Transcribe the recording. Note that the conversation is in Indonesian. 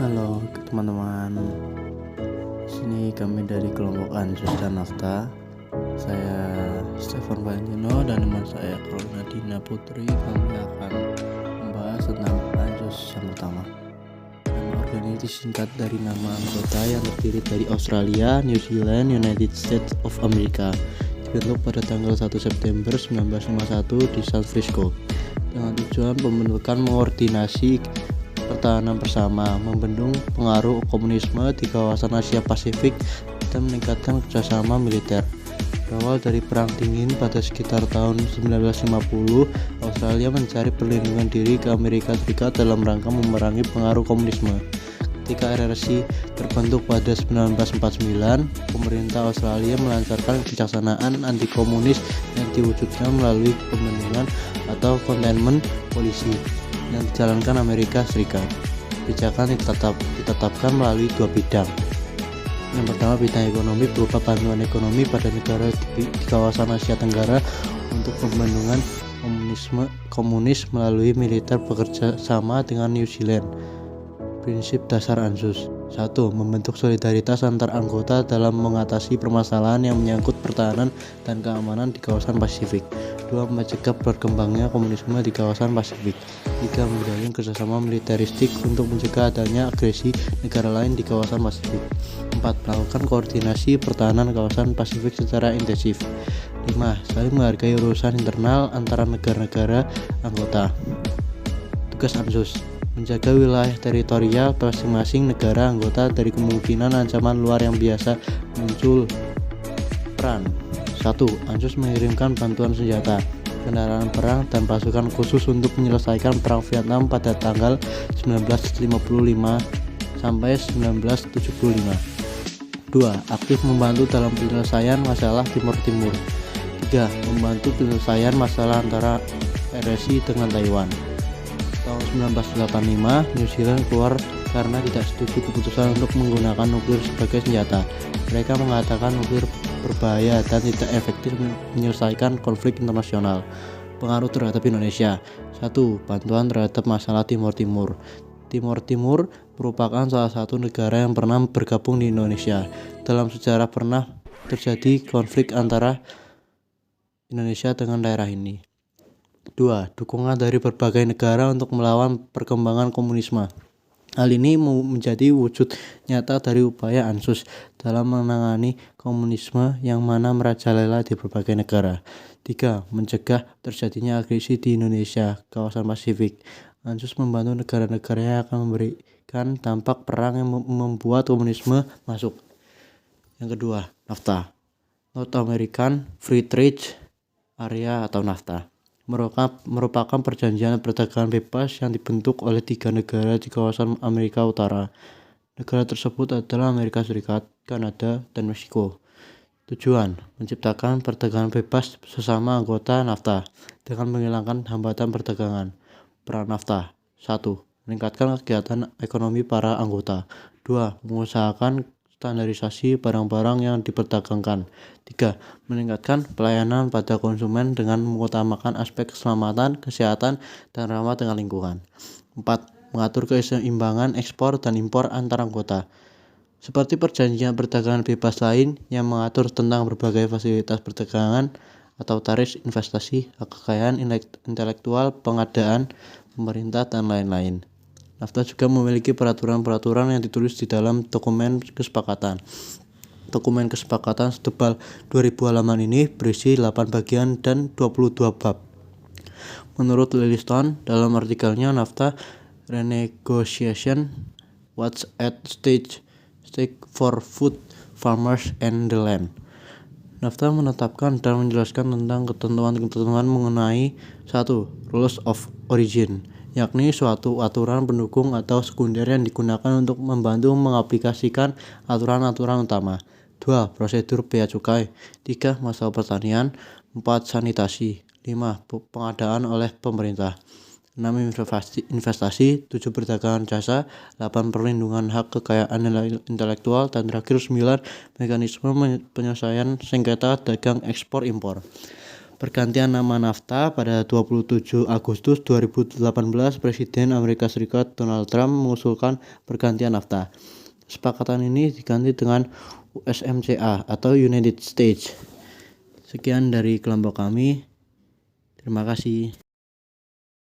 Halo teman-teman, di sini kami dari kelompok Anjus dan Nafta. Saya Stefan Valentino dan teman saya Carolina Dina Putri. Kami akan membahas tentang Anjus yang pertama. Nama organisasi singkat dari nama anggota yang terdiri dari Australia, New Zealand, United States of America. Dibentuk pada tanggal 1 September 1951 di San Francisco dengan tujuan pembentukan koordinasi pertahanan bersama, membendung pengaruh komunisme di kawasan Asia Pasifik dan meningkatkan kerjasama militer. Berawal dari Perang Dingin pada sekitar tahun 1950, Australia mencari perlindungan diri ke Amerika Serikat dalam rangka memerangi pengaruh komunisme. Ketika RRC terbentuk pada 1949, pemerintah Australia melancarkan kebijaksanaan anti-komunis yang diwujudkan melalui pembentukan atau containment policy yang dijalankan Amerika Serikat. Kebijakan ditetapkan melalui dua bidang. Yang pertama, bidang ekonomi berupa bantuan ekonomi pada negara di kawasan Asia Tenggara untuk pembendungan komunis melalui militer bekerja sama dengan New Zealand. Prinsip dasar ANZUS. 1. Membentuk solidaritas antar anggota dalam mengatasi permasalahan yang menyangkut pertahanan dan keamanan di kawasan Pasifik. 2. Mencegah berkembangnya komunisme di kawasan Pasifik. 3. Menjalin kerjasama militeristik untuk mencegah adanya agresi negara lain di kawasan Pasifik. 4. Melakukan koordinasi pertahanan kawasan Pasifik secara intensif. 5. Saling menghargai urusan internal antara negara-negara anggota. Tugas ANZUS: menjaga wilayah teritorial masing-masing negara anggota dari kemungkinan ancaman luar yang biasa muncul. Peran: 1. ANZUS mengirimkan bantuan senjata, kendaraan perang, dan pasukan khusus untuk menyelesaikan Perang Vietnam pada tanggal 1955 sampai 1975. 2. Aktif membantu dalam penyelesaian masalah Timur Timur. 3. Membantu penyelesaian masalah antara RRC dengan Taiwan. Tahun 1985, New Zealand keluar karena tidak setuju keputusan untuk menggunakan nuklir sebagai senjata. Mereka mengatakan nuklir berbahaya dan tidak efektif menyelesaikan konflik internasional. Pengaruh terhadap Indonesia. 1. Bantuan terhadap masalah Timur Timur. Timur Timur merupakan salah satu negara yang pernah bergabung di Indonesia. Dalam sejarah pernah terjadi konflik antara Indonesia dengan daerah ini. 2. Dukungan dari berbagai negara untuk melawan perkembangan komunisme. Hal ini menjadi wujud nyata dari upaya ANZUS dalam menangani komunisme yang mana merajalela di berbagai negara. 3. Mencegah terjadinya agresi di Indonesia, kawasan Pasifik. ANZUS membantu negara-negara yang akan memberikan dampak perang yang membuat komunisme masuk. Yang kedua, NAFTA, North American Free Trade Area atau NAFTA, merupakan perjanjian perdagangan bebas yang dibentuk oleh 3 negara di kawasan Amerika Utara. Negara tersebut adalah Amerika Serikat, Kanada, dan Meksiko. Tujuan: menciptakan perdagangan bebas sesama anggota NAFTA dengan menghilangkan hambatan perdagangan. Peran NAFTA: 1. Meningkatkan kegiatan ekonomi para anggota. 2. Mengusahakan standarisasi barang-barang yang diperdagangkan. 3. Meningkatkan pelayanan pada konsumen dengan mengutamakan aspek keselamatan, kesehatan, dan ramah dengan lingkungan. 4. Mengatur keseimbangan ekspor dan impor antar anggota. Seperti perjanjian perdagangan bebas lain yang mengatur tentang berbagai fasilitas perdagangan atau tarif investasi, hak kekayaan intelektual, pengadaan, pemerintah, dan lain-lain. NAFTA juga memiliki peraturan-peraturan yang ditulis di dalam dokumen kesepakatan. Dokumen kesepakatan setebal 2000 halaman ini berisi 8 bagian dan 22 bab. Menurut Lilliston, dalam artikelnya NAFTA Renegotiation, What's at Stake for Food, Farmers, and the Land. NAFTA menetapkan dan menjelaskan tentang ketentuan-ketentuan mengenai 1. Rules of Origin, yakni suatu aturan pendukung atau sekunder yang digunakan untuk membantu mengaplikasikan aturan-aturan utama. 2. Prosedur bea cukai. 3. Masalah pertanian. 4. Sanitasi. 5. Pengadaan oleh pemerintah. 6. Investasi. 7. Perdagangan jasa. 8. Perlindungan hak kekayaan intelektual. Dan terakhir 9. Mekanisme penyelesaian sengketa dagang ekspor impor. pergantian nama NAFTA pada 27 Agustus 2018, Presiden Amerika Serikat Donald Trump mengusulkan pergantian NAFTA. Kesepakatan ini diganti dengan USMCA atau United States. Sekian dari kelompok kami. Terima kasih.